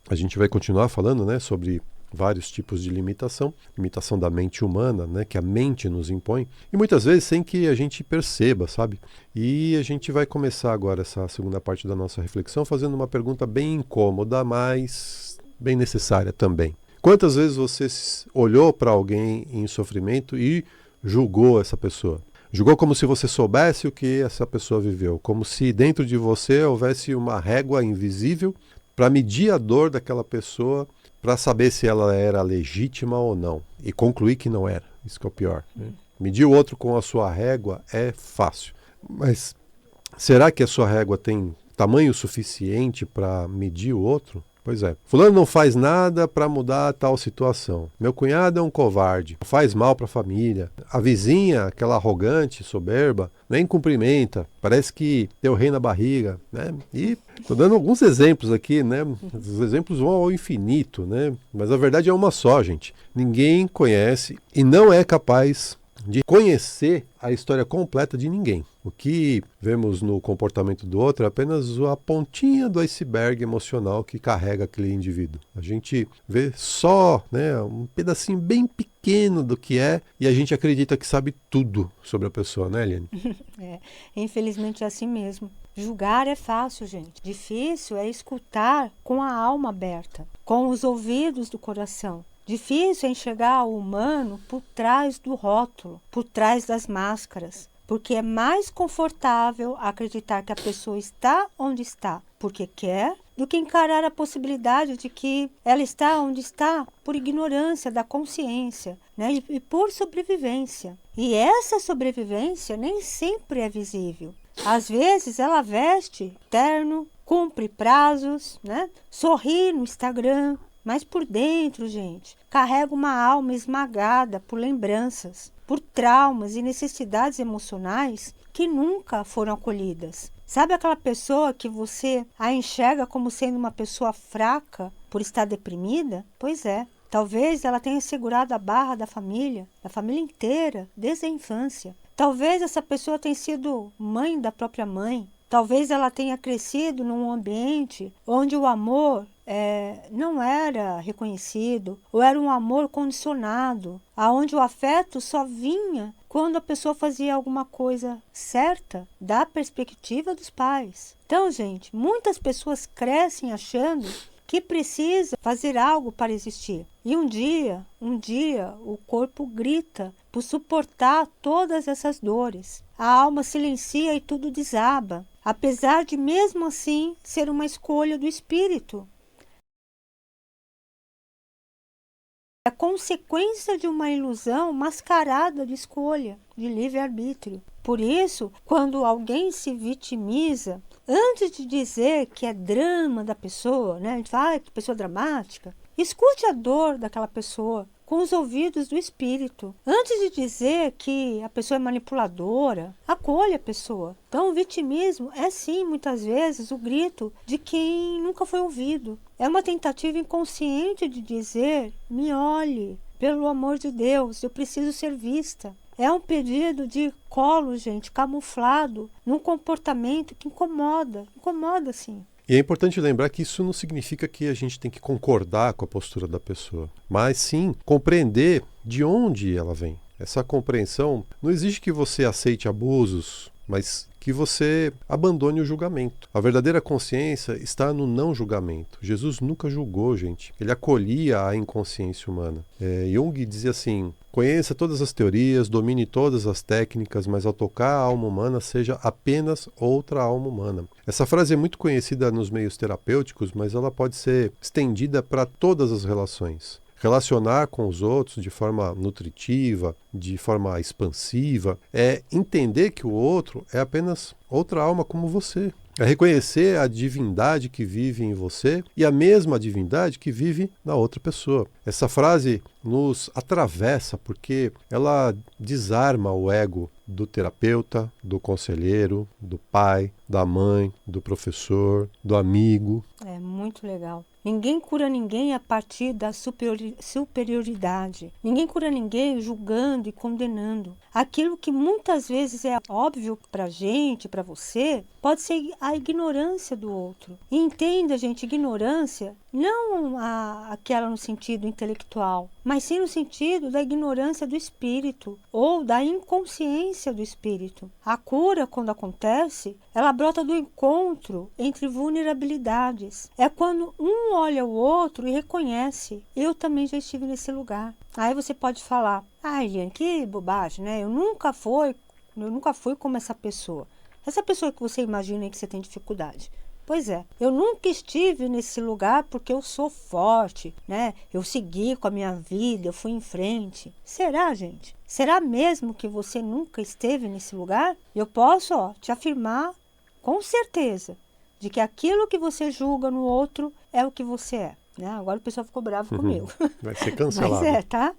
a gente vai continuar falando, né, sobre vários tipos de limitação da mente humana, né, que a mente nos impõe, e muitas vezes sem que a gente perceba, sabe? E a gente vai começar agora essa segunda parte da nossa reflexão fazendo uma pergunta bem incômoda, mas bem necessária também. Quantas vezes você olhou para alguém em sofrimento e julgou essa pessoa? Julgou como se você soubesse o que essa pessoa viveu, como se dentro de você houvesse uma régua invisível para medir a dor daquela pessoa, para saber se ela era legítima ou não, e concluir que não era. Isso que é o pior, né? Medir o outro com a sua régua é fácil, mas será que a sua régua tem tamanho suficiente para medir o outro? Pois é. Fulano não faz nada para mudar tal situação. Meu cunhado é um covarde, faz mal para a família. A vizinha, aquela arrogante, soberba, nem cumprimenta. Parece que tem o rei na barriga, né? E tô dando alguns exemplos aqui, né? Os exemplos vão ao infinito, né? Mas a verdade é uma só, gente. Ninguém conhece e não é capaz de conhecer a história completa de ninguém. O que vemos no comportamento do outro é apenas a pontinha do iceberg emocional que carrega aquele indivíduo. A gente vê só, né, um pedacinho bem pequeno do que é e a gente acredita que sabe tudo sobre a pessoa, né, Eliane? É, infelizmente é assim mesmo. Julgar é fácil, gente. Difícil é escutar com a alma aberta, com os ouvidos do coração. Difícil é enxergar o humano por trás do rótulo, por trás das máscaras, porque é mais confortável acreditar que a pessoa está onde está porque quer, do que encarar a possibilidade de que ela está onde está por ignorância da consciência, né? E por sobrevivência. E essa sobrevivência nem sempre é visível. Às vezes ela veste terno, cumpre prazos, né? Sorri no Instagram, mas por dentro, gente, carrega uma alma esmagada por lembranças, por traumas e necessidades emocionais que nunca foram acolhidas. Sabe aquela pessoa que você a enxerga como sendo uma pessoa fraca por estar deprimida? Pois é, talvez ela tenha segurado a barra da família inteira, desde a infância. Talvez essa pessoa tenha sido mãe da própria mãe. Talvez ela tenha crescido num ambiente onde o amor não era reconhecido, ou era um amor condicionado, aonde o afeto só vinha quando a pessoa fazia alguma coisa certa da perspectiva dos pais. Então, gente, muitas pessoas crescem achando que precisa fazer algo para existir. E um dia, o corpo grita por suportar todas essas dores. A alma silencia e tudo desaba, apesar de mesmo assim ser uma escolha do espírito. É consequência de uma ilusão mascarada de escolha, de livre-arbítrio. Por isso, quando alguém se vitimiza, antes de dizer que é drama da pessoa, né? A gente fala que pessoa dramática, escute a dor daquela pessoa com os ouvidos do espírito. Antes de dizer que a pessoa é manipuladora, acolha a pessoa. Então, o vitimismo é sim, muitas vezes, o grito de quem nunca foi ouvido. É uma tentativa inconsciente de dizer: me olhe, pelo amor de Deus, eu preciso ser vista. É um pedido de colo, gente, camuflado num comportamento que incomoda sim. E é importante lembrar que isso não significa que a gente tem que concordar com a postura da pessoa, mas sim compreender de onde ela vem. Essa compreensão não exige que você aceite abusos, mas que você abandone o julgamento. A verdadeira consciência está no não julgamento. Jesus nunca julgou, gente. Ele acolhia a inconsciência humana. Jung dizia assim: conheça todas as teorias, domine todas as técnicas, mas ao tocar a alma humana, seja apenas outra alma humana. Essa frase é muito conhecida nos meios terapêuticos, mas ela pode ser estendida para todas as relações. Relacionar com os outros de forma nutritiva, de forma expansiva, é entender que o outro é apenas outra alma como você. É reconhecer a divindade que vive em você e a mesma divindade que vive na outra pessoa. Essa frase nos atravessa porque ela desarma o ego do terapeuta, do conselheiro, do pai, da mãe, do professor, do amigo. É muito legal. Ninguém cura ninguém a partir da superioridade. Ninguém cura ninguém julgando e condenando. Aquilo que muitas vezes é óbvio para a gente, para você, pode ser a ignorância do outro. E entenda, gente, ignorância Não aquela no sentido intelectual, mas sim no sentido da ignorância do espírito ou da inconsciência do espírito. A cura, quando acontece, ela brota do encontro entre vulnerabilidades. É quando um olha o outro e reconhece: eu também já estive nesse lugar. Aí você pode falar: ah, Eliane, que bobagem, né? Eu nunca fui como essa pessoa. Essa pessoa que você imagina que você tem dificuldade. Pois é, eu nunca estive nesse lugar porque eu sou forte, né? Eu segui com a minha vida, eu fui em frente. Será, gente? Será mesmo que você nunca esteve nesse lugar? Eu posso, te afirmar com certeza de que aquilo que você julga no outro é o que você é, né? Agora o pessoal ficou bravo comigo. Vai ser cancelado. Mas tá?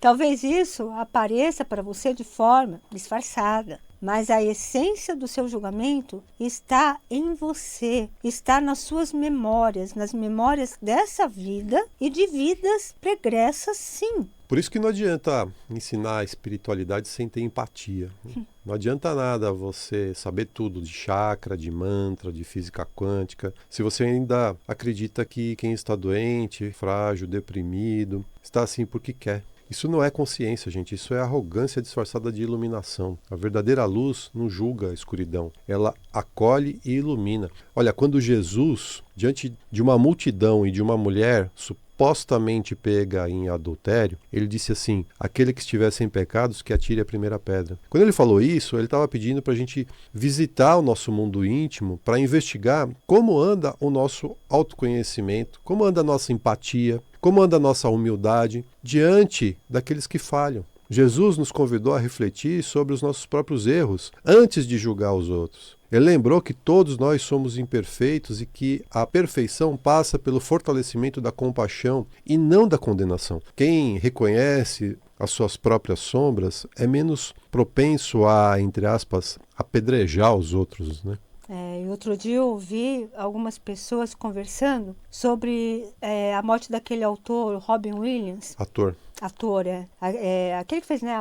Talvez isso apareça para você de forma disfarçada. Mas a essência do seu julgamento está em você, está nas suas memórias, nas memórias dessa vida e de vidas pregressas, sim. Por isso que não adianta ensinar a espiritualidade sem ter empatia. Não adianta nada você saber tudo de chakra, de mantra, de física quântica, se você ainda acredita que quem está doente, frágil, deprimido, está assim porque quer. Isso não é consciência, gente. Isso é arrogância disfarçada de iluminação. A verdadeira luz não julga a escuridão. Ela acolhe e ilumina. Olha, quando Jesus, diante de uma multidão e de uma mulher supostamente pega em adultério, ele disse assim: aquele que estiver sem pecados, que atire a primeira pedra. Quando ele falou isso, ele estava pedindo para a gente visitar o nosso mundo íntimo, para investigar como anda o nosso autoconhecimento, como anda a nossa empatia, como anda a nossa humildade diante daqueles que falham. Jesus nos convidou a refletir sobre os nossos próprios erros antes de julgar os outros. Ele lembrou que todos nós somos imperfeitos e que a perfeição passa pelo fortalecimento da compaixão e não da condenação. Quem reconhece as suas próprias sombras é menos propenso a, entre aspas, apedrejar os outros, né? E outro dia eu ouvi algumas pessoas conversando sobre a morte daquele autor, Robin Williams. Ator, aquele que fez, né?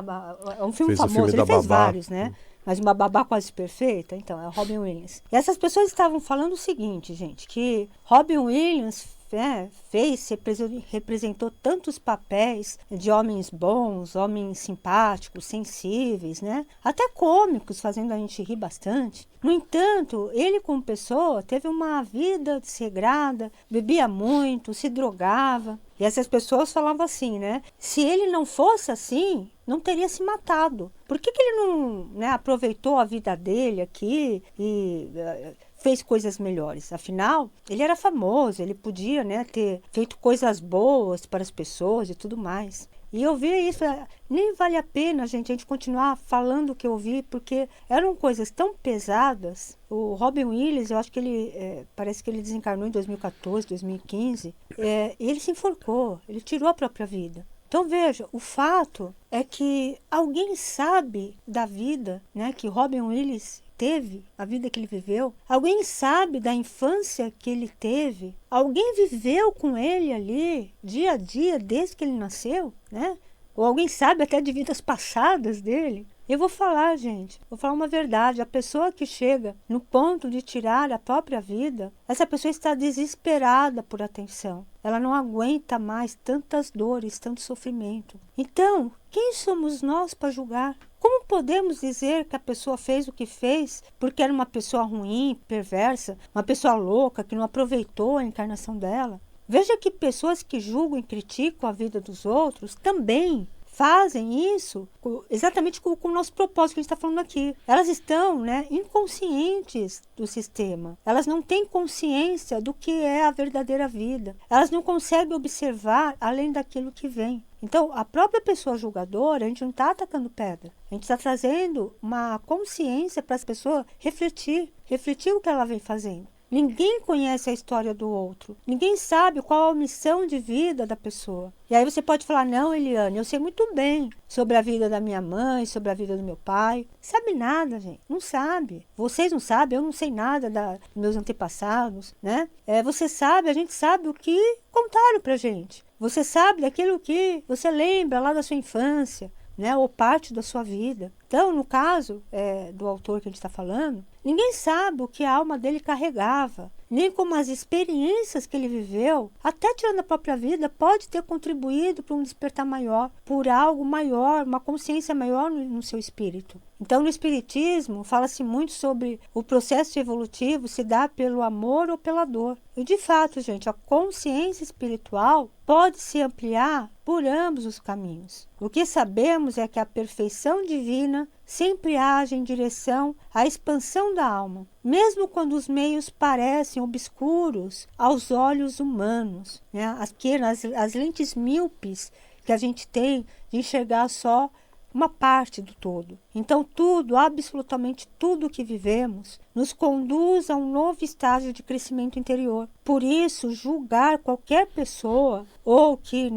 É um filme fez o famoso, filme ele da fez Babá. vários, né? Mas Uma Babá Quase Perfeita, então, é o Robin Williams. E essas pessoas estavam falando o seguinte, gente, que Robin Williams representou tantos papéis de homens bons, homens simpáticos, sensíveis, né? Até cômicos, fazendo a gente rir bastante. No entanto, ele como pessoa teve uma vida desregrada, bebia muito, se drogava. E essas pessoas falavam assim, né? Se ele não fosse assim, não teria se matado. Por que ele não, né, aproveitou a vida dele aqui e fez coisas melhores? Afinal, ele era famoso, ele podia, né, ter feito coisas boas para as pessoas e tudo mais. E eu vi isso, nem vale a pena, gente, a gente continuar falando o que eu vi, porque eram coisas tão pesadas. O Robin Williams, eu acho que ele, parece que ele desencarnou em 2014, 2015, e ele se enforcou, ele tirou a própria vida. Então veja, o fato é que alguém sabe da vida, né, que Robin Williams teve, a vida que ele viveu. Alguém sabe da infância que ele teve. Alguém viveu com ele ali, dia a dia, desde que ele nasceu, né? Ou alguém sabe até de vidas passadas dele. Eu vou falar, gente, vou falar uma verdade. A pessoa que chega no ponto de tirar a própria vida, essa pessoa está desesperada por atenção. Ela não aguenta mais tantas dores, tanto sofrimento. Então, quem somos nós para julgar? Como podemos dizer que a pessoa fez o que fez porque era uma pessoa ruim, perversa, uma pessoa louca que não aproveitou a encarnação dela? Veja que pessoas que julgam e criticam a vida dos outros também fazem isso exatamente com o nosso propósito que a gente está falando aqui. Elas estão, né, inconscientes do sistema. Elas não têm consciência do que é a verdadeira vida. Elas não conseguem observar além daquilo que vem. Então, a própria pessoa julgadora, a gente não está atacando pedra. A gente está trazendo uma consciência para as pessoas refletir o que ela vem fazendo. Ninguém conhece a história do outro. Ninguém sabe qual a missão de vida da pessoa. E aí você pode falar: não, Eliane, eu sei muito bem sobre a vida da minha mãe, sobre a vida do meu pai. Sabe nada, gente. Não sabe. Vocês não sabem, eu não sei nada dos meus antepassados, né? Você sabe, a gente sabe o que contaram pra gente. Você sabe daquilo que você lembra lá da sua infância, né? Ou parte da sua vida. Então, no caso do autor que a gente está falando, ninguém sabe o que a alma dele carregava. nem como as experiências que ele viveu, até tirando a própria vida, pode ter contribuído para um despertar maior, por algo maior, uma consciência maior no seu espírito. Então, no Espiritismo, fala-se muito sobre o processo evolutivo se dá pelo amor ou pela dor. E, de fato, gente, a consciência espiritual pode se ampliar por ambos os caminhos. O que sabemos é que a perfeição divina sempre age em direção à expansão da alma, mesmo quando os meios parecem obscuros aos olhos humanos, né? As lentes míopes que a gente tem de enxergar só uma parte do todo. Então tudo, absolutamente tudo que vivemos, nos conduz a um novo estágio de crescimento interior. Por isso, julgar qualquer pessoa, ou que,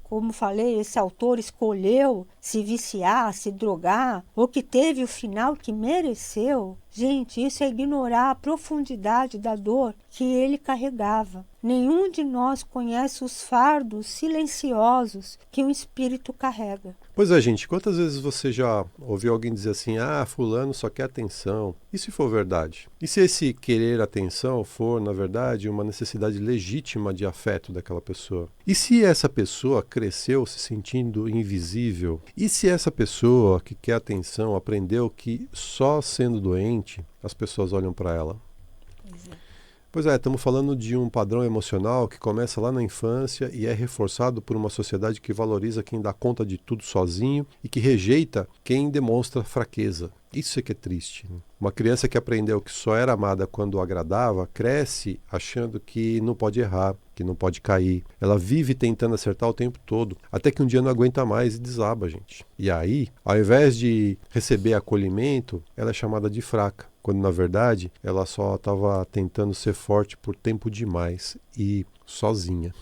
como falei, esse autor escolheu se viciar, se drogar, ou que teve o final que mereceu, gente, isso é ignorar a profundidade da dor que ele carregava. Nenhum de nós conhece os fardos silenciosos que um espírito carrega. Pois é, gente, quantas vezes você já ouviu alguém dizer assim, fulano só quer atenção? E se for verdade? E se esse querer atenção for, na verdade, uma necessidade legítima de afeto daquela pessoa? E se essa pessoa cresceu se sentindo invisível? E se essa pessoa que quer atenção aprendeu que só sendo doente as pessoas olham para ela? Pois é, estamos falando de um padrão emocional que começa lá na infância e é reforçado por uma sociedade que valoriza quem dá conta de tudo sozinho e que rejeita quem demonstra fraqueza. Isso é que é triste, né? Uma criança que aprendeu que só era amada quando agradava, cresce achando que não pode errar, que não pode cair. Ela vive tentando acertar o tempo todo, até que um dia não aguenta mais e desaba, gente. E aí, ao invés de receber acolhimento, ela é chamada de fraca, quando na verdade ela só estava tentando ser forte por tempo demais e sozinha.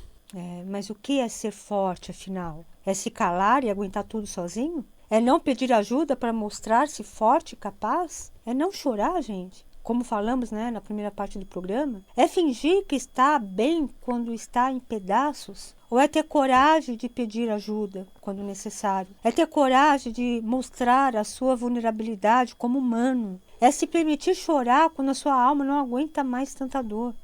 Mas o que é ser forte, afinal? É se calar e aguentar tudo sozinho? É não pedir ajuda para mostrar-se forte e capaz? É não chorar, gente? Como falamos, na primeira parte do programa? É fingir que está bem quando está em pedaços? Ou é ter coragem de pedir ajuda quando necessário? É ter coragem de mostrar a sua vulnerabilidade como humano? É se permitir chorar quando a sua alma não aguenta mais tanta dor?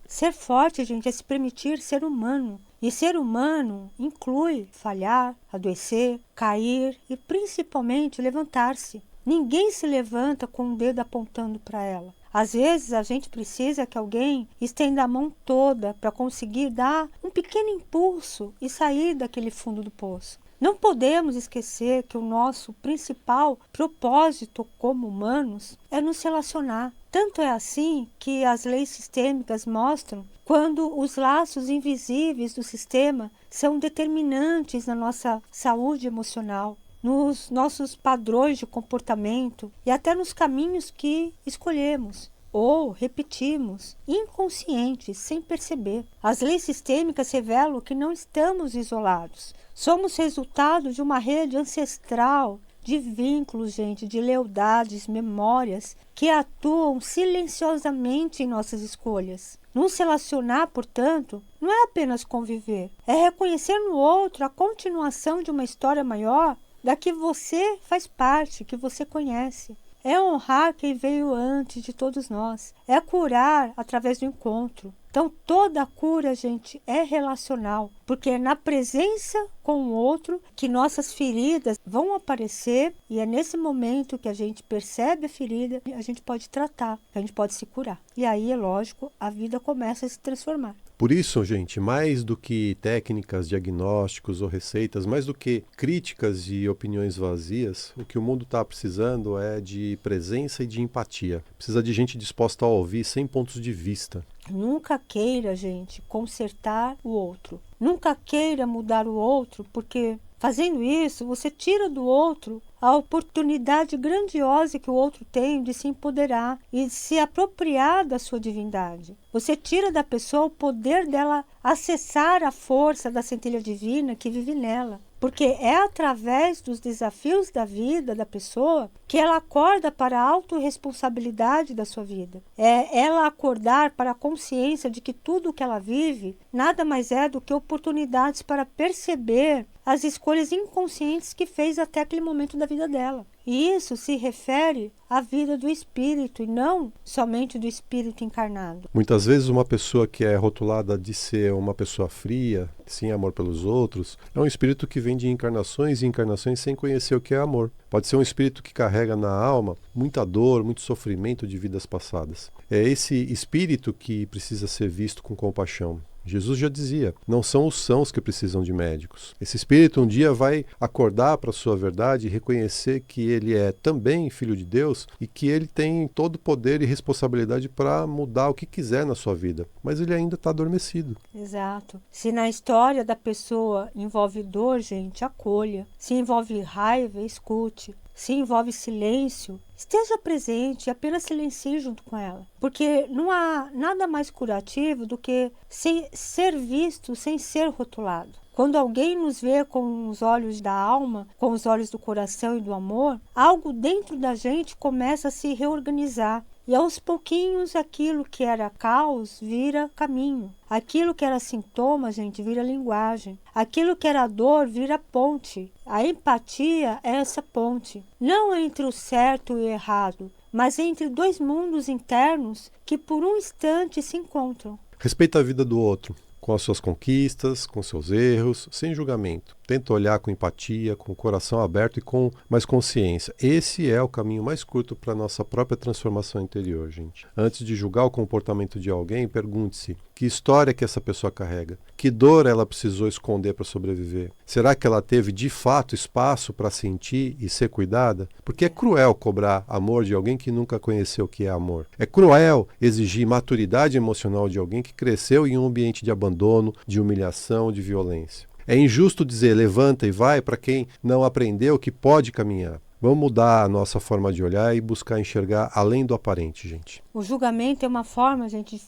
Ser forte, gente, é se permitir ser humano. E ser humano inclui falhar, adoecer, cair e principalmente levantar-se. Ninguém se levanta com o dedo apontando para ela. Às vezes a gente precisa que alguém estenda a mão toda para conseguir dar um pequeno impulso e sair daquele fundo do poço. Não podemos esquecer que o nosso principal propósito como humanos é nos relacionar. Tanto é assim que as leis sistêmicas mostram quando os laços invisíveis do sistema são determinantes na nossa saúde emocional, nos nossos padrões de comportamento e até nos caminhos que escolhemos ou repetimos, inconscientes, sem perceber. As leis sistêmicas revelam que não estamos isolados. Somos resultado de uma rede ancestral de vínculos, gente, de lealdades, memórias que atuam silenciosamente em nossas escolhas. Nos relacionar, portanto, não é apenas conviver, é reconhecer no outro a continuação de uma história maior da que você faz parte, que você conhece. É honrar quem veio antes de todos nós. É curar através do encontro. Então, toda a cura, gente, é relacional. Porque é na presença com o outro que nossas feridas vão aparecer. E é nesse momento que a gente percebe a ferida, a gente pode tratar, a gente pode se curar. E aí, é lógico, a vida começa a se transformar. Por isso, gente, mais do que técnicas, diagnósticos ou receitas, mais do que críticas e opiniões vazias, o que o mundo está precisando é de presença e de empatia. Precisa de gente disposta a ouvir sem pontos de vista. Nunca queira, gente, consertar o outro. Nunca queira mudar o outro, porque fazendo isso, você tira do outro a oportunidade grandiosa que o outro tem de se empoderar e de se apropriar da sua divindade. Você tira da pessoa o poder dela acessar a força da centelha divina que vive nela. Porque é através dos desafios da vida da pessoa que ela acorda para a autorresponsabilidade da sua vida. É ela acordar para a consciência de que tudo o que ela vive nada mais é do que oportunidades para perceber as escolhas inconscientes que fez até aquele momento da vida dela. E isso se refere à vida do espírito e não somente do espírito encarnado. Muitas vezes uma pessoa que é rotulada de ser uma pessoa fria, sem amor pelos outros, é um espírito que vem de encarnações e encarnações sem conhecer o que é amor. Pode ser um espírito que carrega na alma muita dor, muito sofrimento de vidas passadas. É esse espírito que precisa ser visto com compaixão. Jesus já dizia, não são os sãos que precisam de médicos. Esse espírito um dia vai acordar para a sua verdade e reconhecer que ele é também filho de Deus e que ele tem todo o poder e responsabilidade para mudar o que quiser na sua vida. Mas ele ainda está adormecido. Exato. Se na história da pessoa envolve dor, gente, acolha. Se envolve raiva, escute. Se envolve silêncio, esteja presente e apenas silencie junto com ela. Porque não há nada mais curativo do que ser visto sem ser rotulado. Quando alguém nos vê com os olhos da alma, com os olhos do coração e do amor, algo dentro da gente começa a se reorganizar. E aos pouquinhos aquilo que era caos vira caminho. Aquilo que era sintoma, gente, vira linguagem. Aquilo que era dor vira ponte. A empatia é essa ponte. Não entre o certo e o errado, mas entre dois mundos internos que por um instante se encontram. Respeita a vida do outro, com as suas conquistas, com seus erros, sem julgamento. Tenta olhar com empatia, com o coração aberto e com mais consciência. Esse é o caminho mais curto para a nossa própria transformação interior, gente. Antes de julgar o comportamento de alguém, pergunte-se que história que essa pessoa carrega, que dor ela precisou esconder para sobreviver. Será que ela teve de fato espaço para sentir e ser cuidada? Porque é cruel cobrar amor de alguém que nunca conheceu o que é amor. É cruel exigir maturidade emocional de alguém que cresceu em um ambiente de abandono, de humilhação, de violência. É injusto dizer levanta e vai para quem não aprendeu que pode caminhar. Vamos mudar a nossa forma de olhar e buscar enxergar além do aparente, gente. O julgamento é uma forma, gente,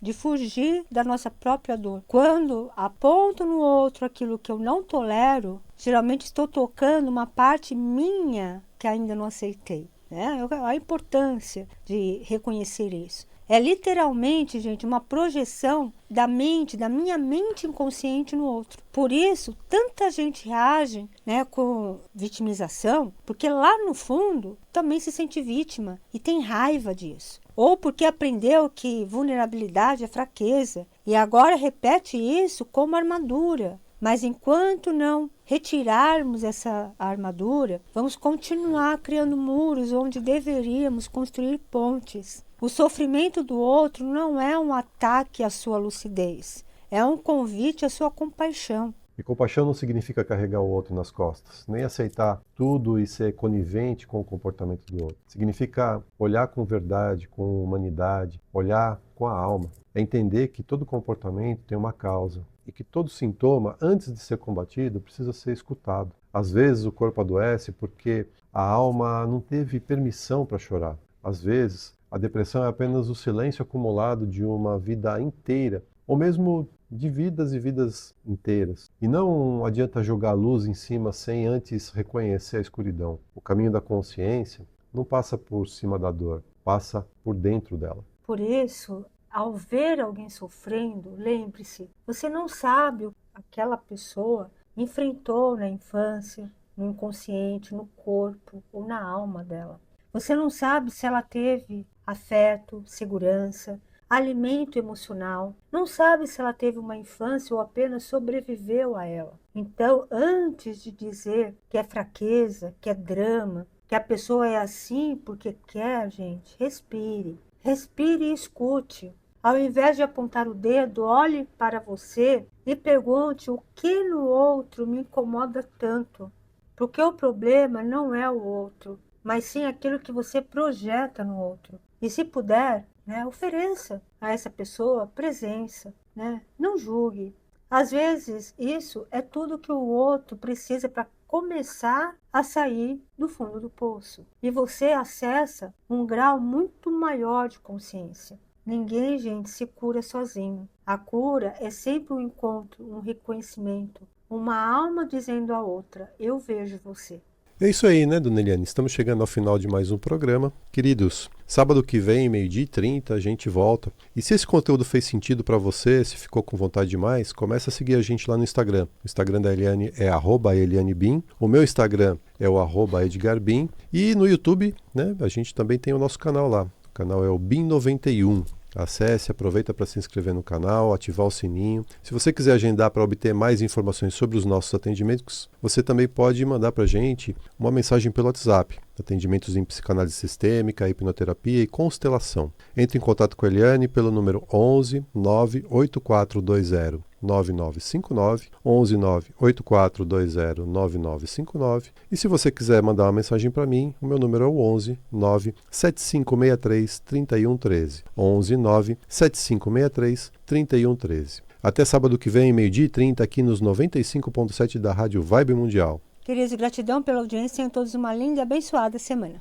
de fugir da nossa própria dor. Quando aponto no outro aquilo que eu não tolero, geralmente estou tocando uma parte minha que ainda não aceitei. Né? A importância de reconhecer isso. É literalmente, gente, uma projeção da minha mente inconsciente no outro. Por isso, tanta gente reage, né, com vitimização, porque lá no fundo também se sente vítima e tem raiva disso. Ou porque aprendeu que vulnerabilidade é fraqueza e agora repete isso como armadura. Mas enquanto não retirarmos essa armadura, vamos continuar criando muros onde deveríamos construir pontes. O sofrimento do outro não é um ataque à sua lucidez, é um convite à sua compaixão. E compaixão não significa carregar o outro nas costas, nem aceitar tudo e ser conivente com o comportamento do outro. Significa olhar com verdade, com humanidade, olhar com a alma. É entender que todo comportamento tem uma causa e que todo sintoma, antes de ser combatido, precisa ser escutado. Às vezes o corpo adoece porque a alma não teve permissão para chorar. Às vezes a depressão é apenas o silêncio acumulado de uma vida inteira, ou mesmo de vidas e vidas inteiras. E não adianta jogar a luz em cima sem antes reconhecer a escuridão. O caminho da consciência não passa por cima da dor, passa por dentro dela. Por isso, ao ver alguém sofrendo, lembre-se, você não sabe o que aquela pessoa enfrentou na infância, no inconsciente, no corpo ou na alma dela. Você não sabe se ela teve afeto, segurança, alimento emocional. Não sabe se ela teve uma infância ou apenas sobreviveu a ela. Então, antes de dizer que é fraqueza, que é drama, que a pessoa é assim porque quer, gente, respire. Respire e escute. Ao invés de apontar o dedo, olhe para você e pergunte o que no outro me incomoda tanto. Porque o problema não é o outro, mas sim aquilo que você projeta no outro. E se puder, né, ofereça a essa pessoa presença, né? Não julgue. Às vezes, isso é tudo que o outro precisa para começar a sair do fundo do poço. E você acessa um grau muito maior de consciência. Ninguém, gente, se cura sozinho. A cura é sempre um encontro, um reconhecimento, uma alma dizendo à outra, eu vejo você. É isso aí, né, dona Eliane? Estamos chegando ao final de mais um programa. Queridos, sábado que vem, 12h30, a gente volta. E se esse conteúdo fez sentido para você, se ficou com vontade demais, começa a seguir a gente lá no Instagram. O Instagram da Eliane é @ElianeBim. O meu Instagram é o @EdgarBim. E no YouTube, né, a gente também tem o nosso canal lá. O canal é o BIM91. Acesse, aproveita para se inscrever no canal, ativar o sininho. Se você quiser agendar para obter mais informações sobre os nossos atendimentos, você também pode mandar para a gente uma mensagem pelo WhatsApp. Atendimentos em psicanálise sistêmica, hipnoterapia e constelação. Entre em contato com a Eliane pelo número 11 98420 9959, 11 98420 9959. E se você quiser mandar uma mensagem para mim, o meu número é o 11 97563 3113. 11 97563 3113. Até sábado que vem, 12h30, aqui nos 95.7 da Rádio Vibe Mundial. Queridos, gratidão pela audiência. Tenham todos uma linda e abençoada semana.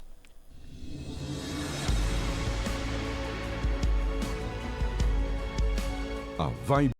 A Vibe